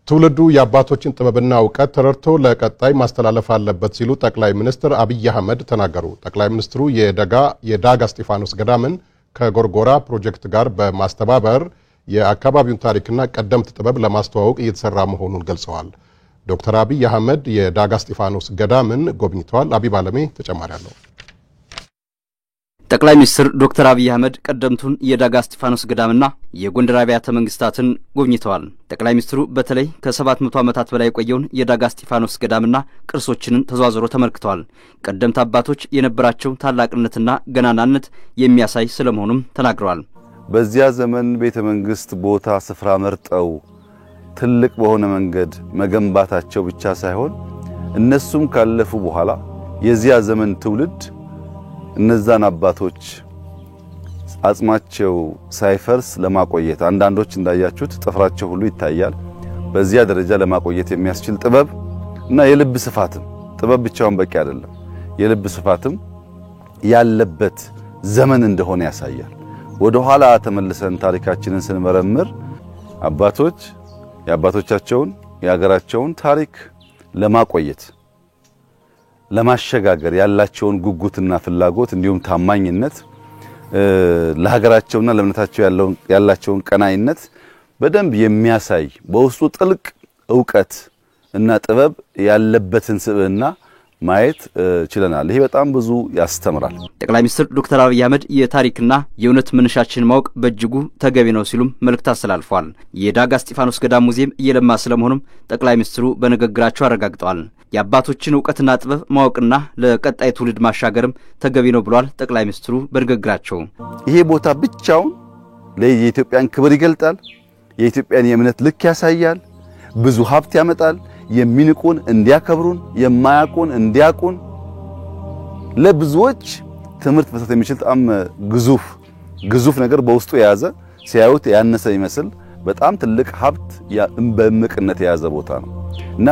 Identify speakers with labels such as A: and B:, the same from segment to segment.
A: ትውልዱ የአባቶችን ጥበብና ዕውቀት ተረድቶ ለቀጣይ ማስተላለፍ አለበት ሲሉ ጠቅላይ ሚኒስትር አብይ አህመድ ተናገሩ። ጠቅላይ ሚኒስትሩ የዳጋ እስጢፋኖስ ገዳምን ከጎርጎራ ፕሮጀክት ጋር በማስተባበር የአካባቢውን ታሪክና ቀደምት ጥበብ ለማስተዋወቅ እየተሰራ መሆኑን ገልጸዋል። ዶክተር አብይ አህመድ የዳጋ እስጢፋኖስ ገዳምን ጎብኝተዋል። አቢብ አለሜ ተጨማሪ አለው።
B: ጠቅላይ ሚኒስትር ዶክተር አብይ አህመድ ቀደምቱን የዳጋ እስጢፋኖስ ገዳምና የጎንደር አብያተ መንግስታትን ጎብኝተዋል። ጠቅላይ ሚኒስትሩ በተለይ ከ700 ዓመታት በላይ የቆየውን የዳጋ እስጢፋኖስ ገዳምና ቅርሶችን ተዘዋውረው ተመልክተዋል። ቀደምት አባቶች የነበራቸው ታላቅነትና ገናናነት የሚያሳይ ስለመሆኑም ተናግረዋል።
C: በዚያ ዘመን ቤተ መንግስት ቦታ ስፍራ መርጠው ትልቅ በሆነ መንገድ መገንባታቸው ብቻ ሳይሆን እነሱም ካለፉ በኋላ የዚያ ዘመን ትውልድ እነዛን አባቶች አጽማቸው ሳይፈርስ ለማቆየት አንዳንዶች እንዳያችሁት ጥፍራቸው ሁሉ ይታያል። በዚያ ደረጃ ለማቆየት የሚያስችል ጥበብ እና የልብ ስፋትም ጥበብ ብቻውን በቂ አይደለም። የልብ ስፋትም ያለበት ዘመን እንደሆነ ያሳያል። ወደ ኋላ ተመልሰን ታሪካችንን ስንመረምር አባቶች የአባቶቻቸውን የሀገራቸውን ታሪክ ለማቆየት ለማሸጋገር ያላቸውን ጉጉትና ፍላጎት እንዲሁም ታማኝነት ለሀገራቸውና ለእምነታቸው ያላቸውን ቀናይነት በደንብ የሚያሳይ በውስጡ ጥልቅ ዕውቀት እና ጥበብ ያለበትን ስብዕና ማየት ችለናል። ይሄ በጣም ብዙ ያስተምራል።
B: ጠቅላይ ሚኒስትር ዶክተር አብይ አህመድ የታሪክና የእውነት መነሻችን ማወቅ በእጅጉ ተገቢ ነው ሲሉም መልእክት አስተላልፈዋል። የዳጋ እስጢፋኖስ ገዳም ሙዚየም እየለማ ስለመሆኑም ጠቅላይ ሚኒስትሩ በንግግራቸው አረጋግጠዋል። የአባቶችን ዕውቀትና ጥበብ ማወቅና ለቀጣይ ትውልድ ማሻገርም ተገቢ ነው ብለዋል ጠቅላይ ሚኒስትሩ በንግግራቸው።
C: ይሄ ቦታ ብቻውን ለኢትዮጵያን ክብር ይገልጣል። የኢትዮጵያን የእምነት ልክ ያሳያል። ብዙ ሀብት ያመጣል። የሚንቁን እንዲያከብሩን የማያቁን እንዲያቁን ለብዙዎች ትምህርት መስጠት የሚችል በጣም ግዙፍ ነገር በውስጡ የያዘ ሲያዩት ያነሰ ይመስል በጣም ትልቅ ሀብት በእምቅነት የያዘ ቦታ ነው እና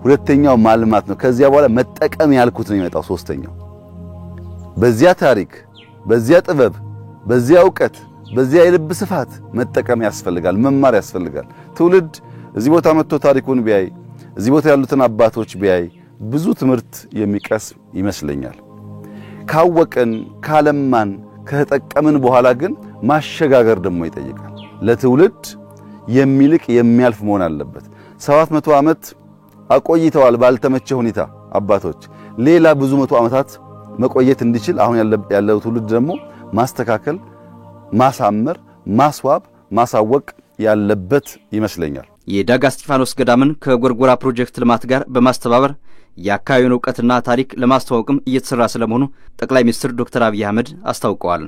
C: ሁለተኛው ማልማት ነው። ከዚያ በኋላ መጠቀም ያልኩት ነው የሚመጣው። ሶስተኛው በዚያ ታሪክ፣ በዚያ ጥበብ፣ በዚያ ዕውቀት፣ በዚያ የልብ ስፋት መጠቀም ያስፈልጋል፣ መማር ያስፈልጋል። ትውልድ እዚህ ቦታ መጥቶ ታሪኩን ቢያይ እዚህ ቦታ ያሉትን አባቶች ቢያይ ብዙ ትምህርት የሚቀስም ይመስለኛል። ካወቀን ካለማን ከተጠቀምን በኋላ ግን ማሸጋገር ደግሞ ይጠይቃል። ለትውልድ የሚልቅ የሚያልፍ መሆን አለበት። 700 ዓመት አቆይተዋል ባልተመቸ ሁኔታ አባቶች። ሌላ ብዙ መቶ ዓመታት መቆየት እንዲችል አሁን ያለው ትውልድ ደግሞ ማስተካከል፣ ማሳመር፣ ማስዋብ፣ ማሳወቅ ያለበት ይመስለኛል።
B: የዳጋ እስጢፋኖስ ገዳምን ከጎርጎራ ፕሮጀክት ልማት ጋር በማስተባበር የአካባቢውን ዕውቀትና ታሪክ ለማስተዋወቅም እየተሰራ ስለመሆኑ ጠቅላይ ሚኒስትር ዶክተር አብይ አህመድ አስታውቀዋል።